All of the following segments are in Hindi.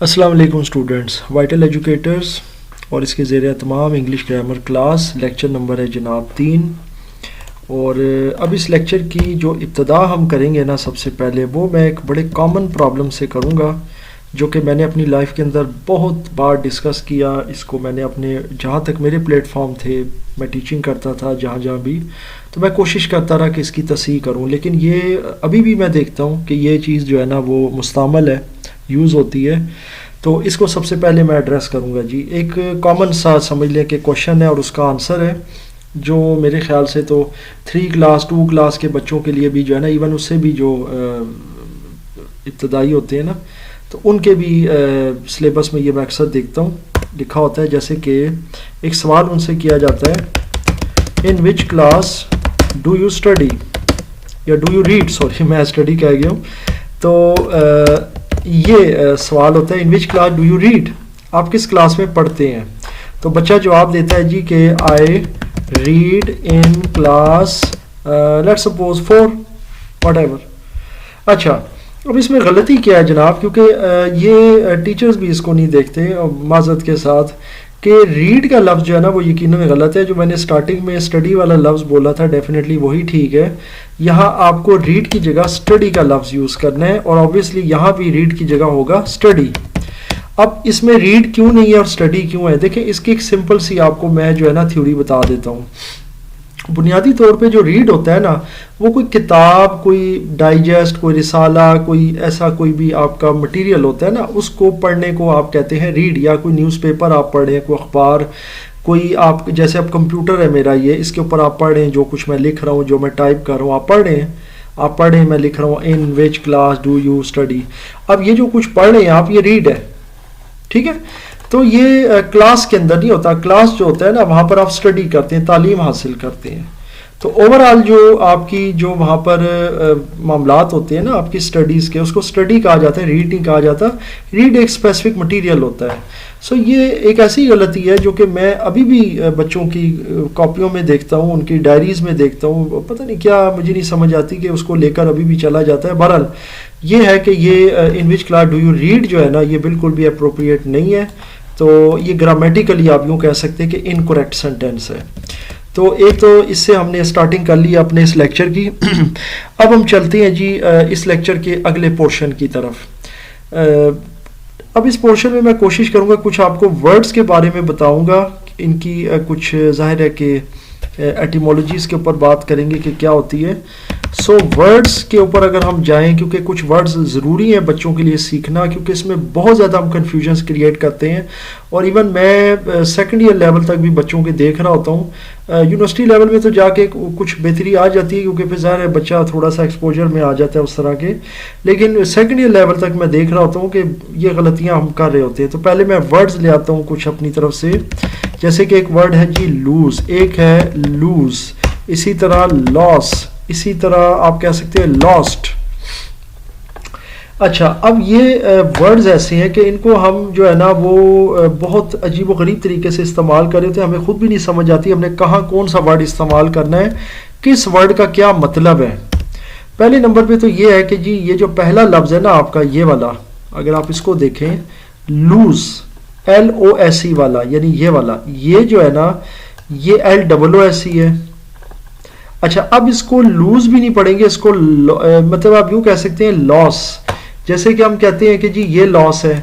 अस्सलाम वालेकुम स्टूडेंट्स, वाइटल एजुकेटर्स और इसके ज़रिए तमाम English grammar class lecture number है जनाब 3। और अब इस लेक्चर की जो इब्तदा हम करेंगे ना, सबसे पहले वो मैं एक बड़े कॉमन प्रॉब्लम से करूँगा जो कि मैंने अपनी लाइफ के अंदर बहुत बार डिस्कस किया। इसको मैंने अपने जहाँ तक मेरे प्लेटफॉर्म थे, मैं टीचिंग करता था जहाँ जहाँ भी, तो मैं कोशिश करता रहा कि इसकी तस्हीह करूँ, लेकिन ये अभी भी मैं देखता हूँ कि ये चीज़ जो है ना वो मुस्तमल है, यूज़ होती है। तो इसको सबसे पहले मैं एड्रेस करूँगा जी। एक कॉमन सा समझ लें कि क्वेश्चन है और उसका आंसर है, जो मेरे ख्याल से तो 3 क्लास 2 क्लास के बच्चों के लिए भी जो है ना, इवन उससे भी जो इब्तदाई होते हैं ना, तो उनके भी सिलेबस में ये मैं अक्सर देखता हूँ लिखा होता है। जैसे कि एक सवाल उनसे किया जाता है, in which class do you study, या डू यू रीड, सॉरी मैं स्टडी कह गया हूँ। तो ये सवाल होता है, in which class do you read, आप किस क्लास में पढ़ते हैं। तो बच्चा जवाब देता है जी कि I read in class let's suppose 4 whatever. अच्छा, अब इसमें गलती क्या है जनाब, क्योंकि ये टीचर्स भी इसको नहीं देखते माजरत के साथ, कि रीड का लफ्ज़ जो है ना वो यकीनन गलत है। जो मैंने स्टार्टिंग में स्टडी वाला लफ्ज़ बोला था डेफिनेटली वही ठीक है। यहाँ आपको रीड की जगह स्टडी का लफ्ज़ यूज़ करना है, और ऑब्वियसली यहाँ भी रीड की जगह होगा स्टडी। अब इसमें रीड क्यों नहीं है और स्टडी क्यों है, देखिए इसकी एक सिंपल सी आपको मैं जो है ना थ्योरी बता देता हूँ। बुनियादी तौर पे जो रीड होता है ना, वो कोई किताब, कोई डाइजेस्ट, कोई रिसाला, कोई ऐसा कोई भी आपका मटेरियल होता है ना, उसको पढ़ने को आप कहते हैं रीड। या कोई न्यूज़पेपर आप पढ़ें, कोई अखबार, कोई आप जैसे अब कंप्यूटर है मेरा ये, इसके ऊपर आप पढ़ें जो कुछ मैं लिख रहा हूँ, जो मैं टाइप कर रहा हूँ आप पढ़ें, मैं लिख रहा हूँ in which class do you study. अब ये जो कुछ पढ़ रहे हैं आप, ये रीड है, ठीक है। तो ये क्लास के अंदर नहीं होता। क्लास जो होता है ना, वहाँ पर आप स्टडी करते हैं, तालीम हासिल करते हैं। तो ओवरऑल जो आपकी जो वहाँ पर मामलात होते हैं ना आपकी स्टडीज़ के, उसको स्टडी कहा जाता है, रीड नहीं कहा जाता। रीड एक स्पेसिफिक मटेरियल होता है। सो ये एक ऐसी गलती है जो कि मैं अभी भी बच्चों की कॉपियों में देखता हूँ, उनकी डायरीज़ में देखता हूँ, पता नहीं क्या मुझे नहीं समझ आती कि उसको लेकर अभी भी चला जाता है। बहरहाल ये है कि ये in which class do you read जो है ना, ये बिल्कुल भी अप्रोप्रिएट नहीं है। तो ये ग्रामेटिकली आप यूँ कह सकते हैं कि इनकरेक्ट सेंटेंस है। तो एक तो इससे हमने स्टार्टिंग कर ली अपने इस लेक्चर की। अब हम चलते हैं जी इस लेक्चर के अगले पोर्शन की तरफ। अब इस पोर्शन में मैं कोशिश करूँगा कुछ आपको वर्ड्स के बारे में बताऊँगा, इनकी कुछ जाहिर है कि एटिमोलॉजीज़ के ऊपर बात करेंगे कि क्या होती है। सो वर्ड्स के ऊपर अगर हम जाएं, क्योंकि कुछ वर्ड्स ज़रूरी हैं बच्चों के लिए सीखना, क्योंकि इसमें बहुत ज़्यादा हम कन्फ्यूजन्स क्रिएट करते हैं। और इवन मैं सेकंड ईयर लेवल तक भी बच्चों के देख रहा होता हूँ। यूनिवर्सिटी लेवल में तो जाके कुछ बेहतरी आ जाती है, क्योंकि फिर ज़ाहिर है बच्चा थोड़ा सा एक्सपोजर में आ जाता है उस तरह के। लेकिन सेकंड ईयर लेवल तक मैं देख रहा होता हूँ कि ये गलतियाँ हम कर रहे होते हैं। तो पहले मैं वर्ड्स ले आता हूँ कुछ अपनी तरफ से। जैसे कि एक वर्ड है जी लूज़, एक है लूज़, इसी तरह लॉस, इसी तरह आप कह सकते हैं लॉस्ट। अच्छा, अब ये वर्ड्स ऐसे हैं कि इनको हम जो है ना वो बहुत अजीब व गरीब तरीके से इस्तेमाल कर रहे होते हैं। हमें खुद भी नहीं समझ आती हमने कहाँ कौन सा वर्ड इस्तेमाल करना है, किस वर्ड का क्या मतलब है। पहले नंबर पे तो ये है कि जी ये जो पहला लफ्ज़ है ना आपका, ये वाला, अगर आप इसको देखें लूज़, LOSE वाला, यानी ये वाला, ये जो है ना ये LOOSE है। अच्छा, अब इसको लूज भी नहीं पढ़ेंगे, इसको मतलब आप यूँ कह सकते हैं लॉस। जैसे कि हम कहते हैं कि जी ये लॉस है,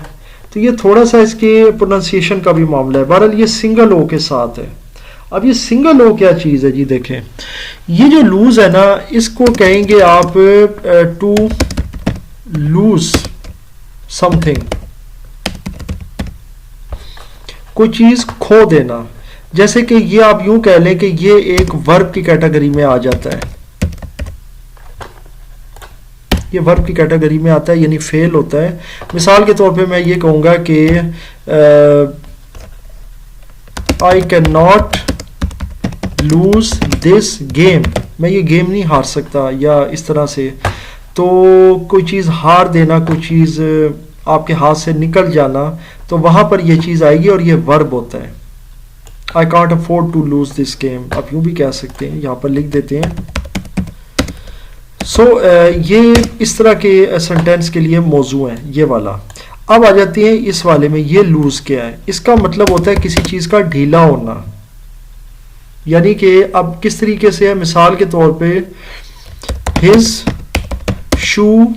तो ये थोड़ा सा इसके प्रोनाउंसिएशन का भी मामला है। बहरहाल ये सिंगल ओ के साथ है। अब ये सिंगल ओ क्या चीज़ है जी, देखें ये जो लूज है ना, इसको कहेंगे आप टू लूज समथिंग, कोई चीज़ खो देना। जैसे कि ये आप यूं कह लें कि ये एक वर्ब की कैटेगरी में आ जाता है, ये वर्ब की कैटेगरी में आता है, यानी फेल होता है। मिसाल के तौर पे मैं ये कहूँगा कि I can not lose this game, मैं ये गेम नहीं हार सकता, या इस तरह से। तो कोई चीज़ हार देना, कोई चीज़ आपके हाथ से निकल जाना, तो वहाँ पर ये चीज़ आएगी और ये वर्ब होता है। I can't afford to lose this game, आप यूँ भी कह सकते हैं, यहाँ पर लिख देते हैं। सो ये इस तरह के सेंटेंस के लिए मौजू है ये वाला। अब आ जाती है इस वाले में, ये लूज क्या है? इसका मतलब होता है किसी चीज का ढीला होना, यानी कि अब किस तरीके से है, मिसाल के तौर पे his shoe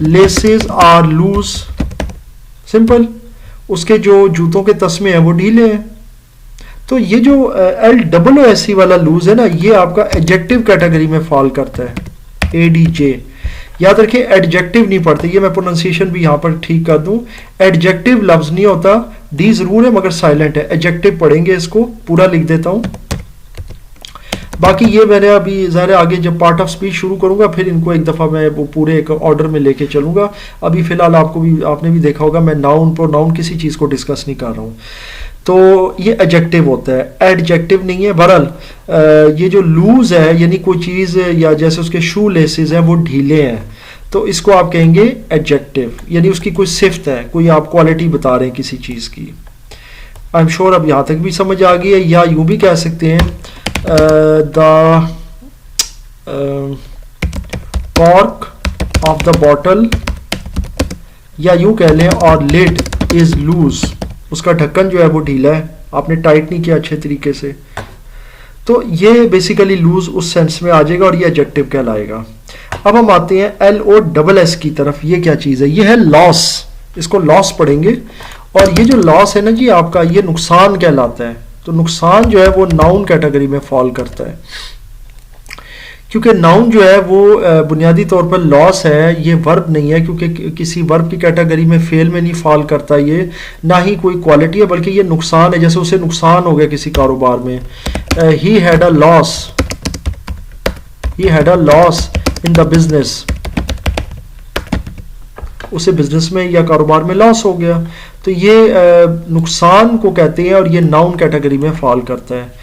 laces are loose, simple, उसके जो जूतों के तस्मे हैं वो ढीले हैं। तो ये जो LOOSE वाला लूज है ना, ये आपका एडजेक्टिव कैटेगरी में फॉल करता है, ADJ। याद रखिए एडजेक्टिव नहीं पढ़ते, ये मैं प्रोनाउंसिएशन भी यहाँ पर ठीक कर दूं, एडजेक्टिव लफ्ज नहीं होता, डी जरूर है मगर साइलेंट है, एडजेक्टिव पढ़ेंगे, इसको पूरा लिख देता हूं। बाकी ये मैंने अभी ज़ाहिर आगे जब पार्ट ऑफ स्पीच शुरू करूंगा फिर इनको एक दफ़ा मैं वो पूरे एक ऑर्डर में लेके चलूंगा। अभी फ़िलहाल आपने भी देखा होगा मैं नाउन प्रोनाउन किसी चीज़ को डिस्कस नहीं कर रहा हूँ। तो ये एडजेक्टिव होता है, एडजेक्टिव नहीं है। बहरहाल ये जो लूज है यानी कोई चीज़, या जैसे उसके शू लेसेस हैं वो ढीले हैं, तो इसको आप कहेंगे एडजेक्टिव, यानी उसकी कोई सिफ्त है, कोई आप क्वालिटी बता रहे हैं किसी चीज़ की। आई एम श्योर अब यहाँ तक भी समझ आ गई है। या यूँ भी कह सकते हैं the cork of the bottle, या यूँ कह लें और लिड इज लूज, उसका ढक्कन जो है वो ढीला है, आपने टाइट नहीं किया अच्छे तरीके से। तो ये बेसिकली लूज उस सेंस में आ जाएगा और ये एडजेक्टिव कहलाएगा। अब हम आते हैं LOSS की तरफ। ये क्या चीज़ है? ये है लॉस, इसको लॉस पढ़ेंगे। और ये जो लॉस है ना जी आपका, ये नुकसान कहलाता है। तो नुकसान जो है वो नाउन कैटेगरी में फॉल करता है, क्योंकि नाउन जो है वो बुनियादी तौर पर लॉस है, ये वर्ब नहीं है, क्योंकि किसी वर्ब की कैटेगरी में फेल में नहीं फॉल करता ये, ना ही कोई क्वालिटी है, बल्कि ये नुकसान है। जैसे उसे नुकसान हो गया किसी कारोबार में, he had a loss, he had a loss in the business, उसे बिजनेस में या कारोबार में लॉस हो गया। तो ये नुकसान को कहते हैं और ये नाउन कैटेगरी में फॉल करता है।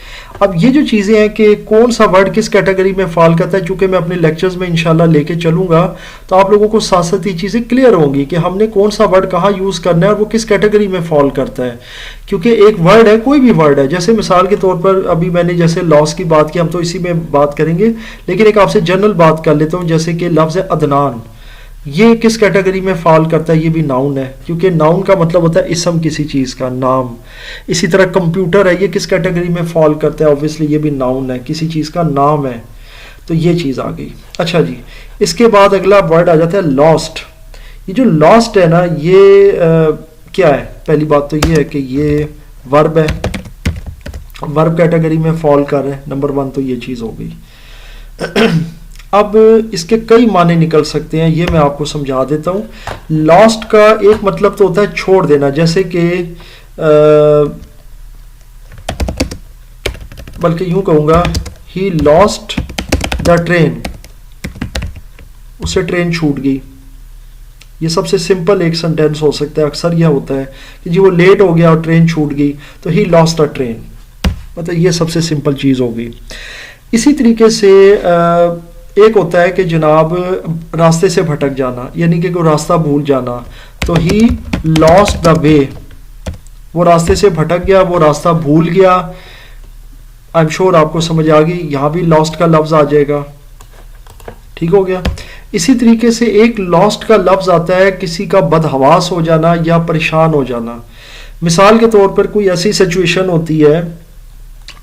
अब ये जो चीज़ें हैं कि कौन सा वर्ड किस कैटेगरी में फॉल करता है, चूंकि मैं अपने लेक्चर्स में इंशाल्लाह लेके चलूंगा, तो आप लोगों को साथ साथ ये चीज़ें क्लियर होंगी कि हमने कौन सा वर्ड कहाँ यूज़ करना है और वो किस कैटेगरी में फॉल करता है। क्योंकि एक वर्ड है, कोई भी वर्ड है, जैसे मिसाल के तौर पर अभी मैंने जैसे लॉस की बात की, हम तो इसी में बात करेंगे, लेकिन एक आपसे जनरल बात कर लेता हूँ, जैसे कि लफ्ज़ है अदनान, ये किस कैटेगरी में फॉल करता है? ये भी नाउन है, क्योंकि नाउन का मतलब होता है इसम किसी चीज़ का, नाम। इसी तरह कंप्यूटर है, ये किस कैटेगरी में फॉल करता है? ऑब्वियसली ये भी नाउन है, किसी चीज़ का नाम है। तो ये चीज़ आ गई। अच्छा जी, इसके बाद अगला वर्ड आ जाता है लॉस्ट। ये जो लॉस्ट है ना, ये क्या है? पहली बात तो ये है कि ये वर्ब है, वर्ब कैटेगरी में फॉल कर रहे हैं, नंबर 1 तो ये चीज़ हो गई। अब इसके कई माने निकल सकते हैं, ये मैं आपको समझा देता हूँ। लॉस्ट का एक मतलब तो होता है छोड़ देना, जैसे कि बल्कि यूं कहूँगा, ही लॉस्ट द ट्रेन, उसे ट्रेन छूट गई। ये सबसे सिंपल एक सेंटेंस हो सकता है। अक्सर यह होता है कि जी वो लेट हो गया और ट्रेन छूट गई, तो ही लॉस्ट द ट्रेन, मतलब ये सबसे सिंपल चीज़ हो गई। इसी तरीके से एक होता है कि जनाब रास्ते से भटक जाना, यानी कि कोई रास्ता भूल जाना, तो ही लॉस्ट द वे, वो रास्ते से भटक गया, वो रास्ता भूल गया। आई एम श्योर आपको समझ आ गई, यहाँ भी लॉस्ट का लफ्ज आ जाएगा, ठीक हो गया। इसी तरीके से एक लॉस्ट का लफ्ज आता है किसी का बदहवास हो जाना या परेशान हो जाना। मिसाल के तौर पर कोई ऐसी सिचुएशन होती है,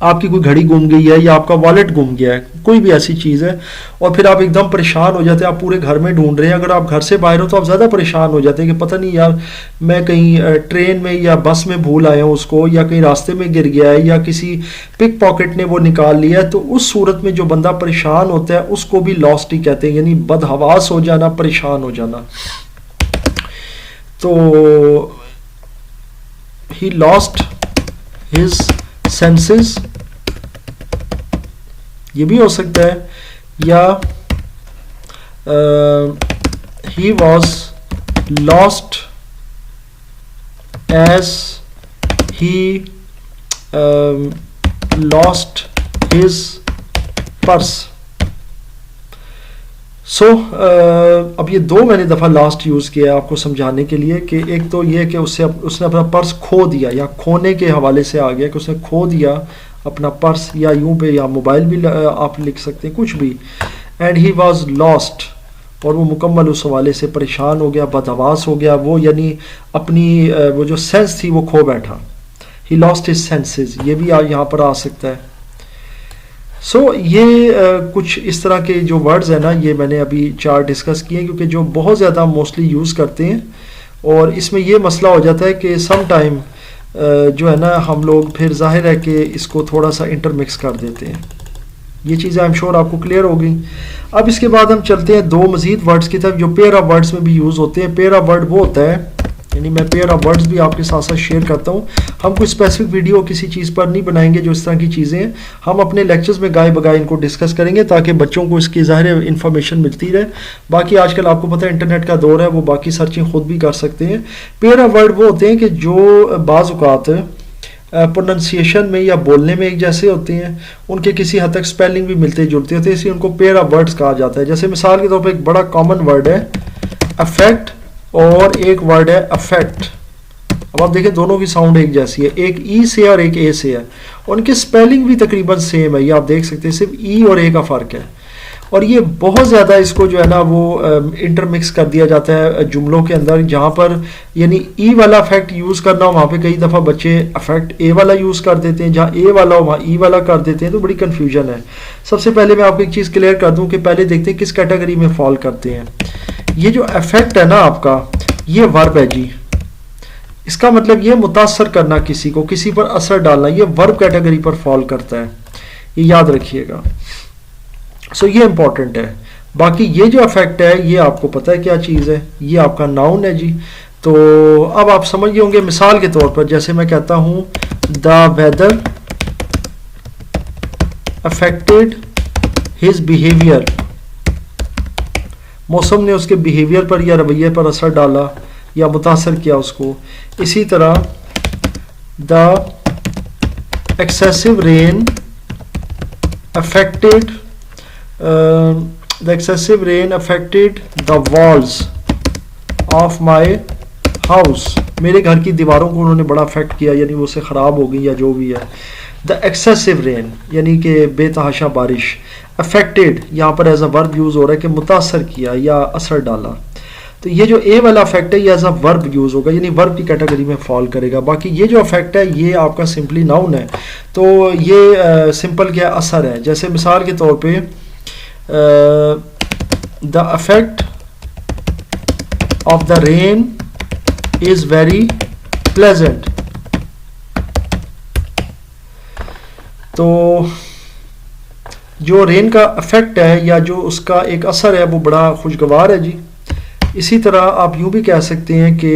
आपकी कोई घड़ी गुम गई है या आपका वॉलेट गुम गया है, कोई भी ऐसी चीज़ है, और फिर आप एकदम परेशान हो जाते हैं, आप पूरे घर में ढूंढ रहे हैं। अगर आप घर से बाहर हो तो आप ज़्यादा परेशान हो जाते हैं कि पता नहीं यार मैं कहीं ट्रेन में या बस में भूल आया हूँ उसको, या कहीं रास्ते में गिर गया है, या किसी पिक पॉकेट ने वो निकाल लिया है। तो उस सूरत में जो बंदा परेशान होता है उसको भी लॉस्ट ही कहते हैं, यानी बदहवास हो जाना, परेशान हो जाना। तो ही लॉस्ट हिज सेंसेस, ये भी हो सकता है, या he was lost as he lost his purse. So अब ये दो मैंने दफ़ा लास्ट यूज़ किया आपको समझाने के लिए कि एक तो ये कि उसने अपना पर्स खो दिया, या खोने के हवाले से आ गया कि उसने खो दिया अपना पर्स, या यूं पे या मोबाइल भी आप लिख सकते हैं, कुछ भी। एंड ही वॉज लॉस्ट, और वो मुकम्मल उस हवाले से परेशान हो गया, बदहवास हो गया, वो यानी अपनी वो जो सेंस थी वो खो बैठा, ही लॉस्ट हिज सेंसेस, ये भी यहाँ पर आ सकता है। ये कुछ इस तरह के जो वर्ड्स हैं ना, ये मैंने अभी 4 डिस्कस किए क्योंकि जो बहुत ज़्यादा मोस्टली यूज़ करते हैं, और इसमें ये मसला हो जाता है कि सम टाइम जो है ना हम लोग फिर जाहिर है कि इसको थोड़ा सा इंटरमिक्स कर देते हैं। ये चीज़ें आई एम श्योर आपको क्लियर हो गई। अब इसके बाद हम चलते हैं 2 मज़ीद वर्ड्स की तरफ जो पेयर ऑफ वर्ड्स में भी यूज़ होते हैं। पेयर ऑफ वर्ड वो होता है, यानी मैं पेयर ऑफ वर्ड्स भी आपके साथ साथ शेयर करता हूँ। हम कोई स्पेसिफिक वीडियो किसी चीज़ पर नहीं बनाएंगे, जो इस तरह की चीज़ें हैं हम अपने लेक्चर्स में गाय बगाए इनको डिस्कस करेंगे ताकि बच्चों को इसकी ज़ाहिर इन्फॉर्मेशन मिलती रहे। बाकी आजकल आपको पता है इंटरनेट का दौर है, वो बाकी सर्चिंग खुद भी कर सकते हैं। पेयर ऑफ वर्ड वो होते हैं कि जो बाज़ औक़ात प्रोनंसिएशन में या बोलने में एक जैसे होते हैं, उनके किसी हद तक स्पेलिंग भी मिलते जुलते होते हैं, इसलिए उनको पेयर ऑफ वर्ड्स कहा जाता है। जैसे मिसाल के तौर पर एक बड़ा कॉमन वर्ड है अफेक्ट और एक वर्ड है अफेक्ट। अब आप देखें दोनों की साउंड एक जैसी है, एक ई से और एक ए से है, उनकी स्पेलिंग भी तकरीबन सेम है, ये आप देख सकते हैं, सिर्फ ई और ए का फ़र्क है। और ये बहुत ज़्यादा इसको जो है ना वो इंटरमिक्स कर दिया जाता है जुमलों के अंदर, जहाँ पर यानी ई वाला अफेक्ट यूज़ करना हो वहाँ पे कई दफ़ा बच्चे अफेक्ट ए वाला यूज़ कर देते हैं, जहाँ ए वाला हो वहाँ ई वाला कर देते हैं, तो बड़ी कन्फ्यूजन है। सबसे पहले मैं आपको एक चीज़ क्लियर कर दूँ कि पहले देखते हैं किस कैटेगरी में फॉल करते हैं। ये जो अफेक्ट है ना आपका, ये वर्ब है जी, इसका मतलब ये मुतासर करना, किसी को किसी पर असर डालना, ये वर्ब कैटेगरी पर फॉल करता है, ये याद रखिएगा। ये इंपॉर्टेंट है। बाकी ये जो अफेक्ट है ये आपको पता है क्या चीज़ है, ये आपका नाउन है जी। तो अब आप समझ गए होंगे, मिसाल के तौर पर जैसे मैं कहता हूँ the weather affected his behaviour, मौसम ने उसके बिहेवियर पर या रवैये पर असर डाला या मुतासर किया उसको। इसी तरह the excessive rain affected the excessive rain affected the walls of my house, मेरे घर की दीवारों को उन्होंने बड़ा अफेक्ट किया, यानी वो से ख़राब हो गई या जो भी है। द एक्सेसिव रेन यानी कि बेतहाशा बारिश, अफेक्टेड यहाँ पर एज अ वर्ब यूज़ हो रहा है कि मुतासर किया या असर डाला। तो ये जो ए वाला अफेक्ट है ये एज अ वर्ब यूज़ होगा, यानी वर्ब की कैटेगरी में फॉल करेगा। बाकी ये जो अफेक्ट है ये आपका सिंपली नाउन है, तो ये सिंपल क्या असर है। जैसे मिसाल के तौर पे the effect of the rain is very pleasant, तो जो रेन का इफेक्ट है या जो उसका एक असर है वो बड़ा खुशगवार है जी। इसी तरह आप यूं भी कह सकते हैं कि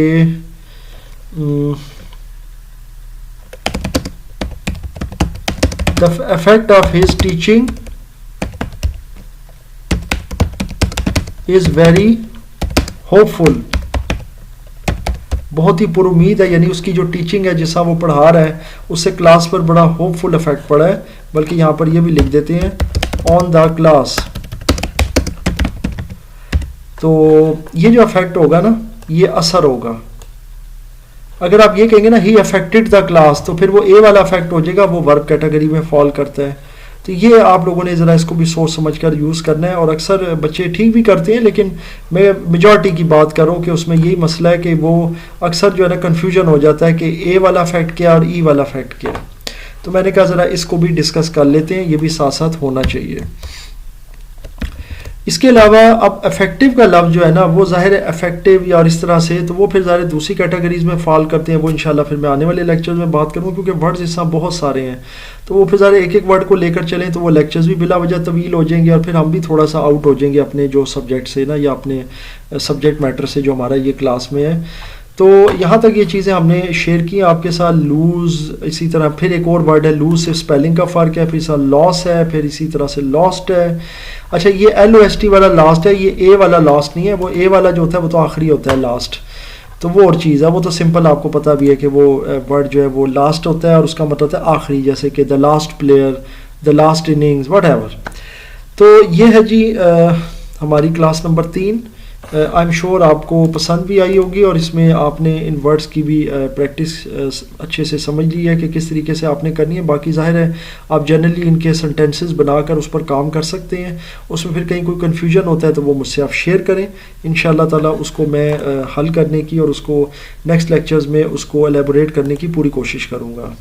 the effect of his teaching is very hopeful, बहुत ही पुरुमीद है, यानी उसकी जो टीचिंग है जिसका वो पढ़ा रहा है उससे क्लास पर बड़ा होपफुल इफेक्ट पड़ा है। बल्कि यहाँ पर ये भी लिख देते हैं ऑन द क्लास। तो ये जो इफेक्ट होगा ना ये असर होगा। अगर आप ये कहेंगे ना ही अफेक्टेड द क्लास, तो फिर वो ए वाला इफेक्ट हो जाएगा, वो वर्ब कैटेगरी में फॉल करता है। तो ये आप लोगों ने ज़रा इसको भी सोच समझ कर यूज़ करना है। और अक्सर बच्चे ठीक भी करते हैं, लेकिन मैं मेजॉरिटी की बात करूँ कि उसमें यही मसला है कि वो अक्सर जो है ना कन्फ्यूजन हो जाता है कि ए वाला इफेक्ट क्या और ई वाला इफेक्ट क्या। तो मैंने कहा ज़रा इसको भी डिस्कस कर लेते हैं, ये भी साथ साथ होना चाहिए। इसके अलावा अब इफेक्टिव का लफ्ज़ जो है ना वो ज़ाहिर है इफेक्टिव या और इस तरह से, तो वो फिर ज़ाहिर दूसरी कैटेगरीज में फॉल करते हैं। वो इंशाल्लाह फिर मैं आने वाले लेक्चर्स में बात करूँगा, क्योंकि वर्ड्स इस तरह बहुत सारे हैं। तो वो फिर ज़ाहिर एक एक वर्ड को लेकर चलें तो वो लेक्चर्स भी बिला वजह तवील हो जाएंगे और फिर हम भी थोड़ा सा आउट हो जाएंगे अपने जो सब्जेक्ट से ना, या अपने सब्जेक्ट मैटर से जो हमारा ये क्लास में है। तो यहाँ तक ये चीज़ें हमने शेयर की आपके साथ। लूज़, इसी तरह फिर एक और वर्ड है लूज़, से स्पेलिंग का फ़र्क है, फिर साथ लॉस है, फिर इसी तरह से लॉस्ट है। अच्छा, ये LOST वाला लास्ट है, ये ए वाला लास्ट नहीं है। वो ए वाला जो होता है वो तो आखिरी होता है, लास्ट तो वो और चीज़ है। वो तो सिंपल आपको पता भी है कि वो वर्ड जो है वो लास्ट होता है और उसका मतलब होता है आखिरी, जैसे कि the last player, the last innings, what ever. तो ये है जी हमारी class number 3। I am sure आपको पसंद भी आई होगी और इसमें आपने इन वर्ड्स की भी प्रैक्टिस अच्छे से समझ ली है कि किस तरीके से आपने करनी है। बाकी ज़ाहिर है आप जनरली इनके सेंटेंसेस बनाकर उस पर काम कर सकते हैं। उसमें फिर कहीं कोई कन्फ्यूजन होता है तो वो मुझसे आप शेयर करें, इंशाल्लाह ताला उसको मैं हल करने की और उसको नेक्स्ट लेक्चर्स में उसको एलेबोरेट करने की पूरी कोशिश करूँगा।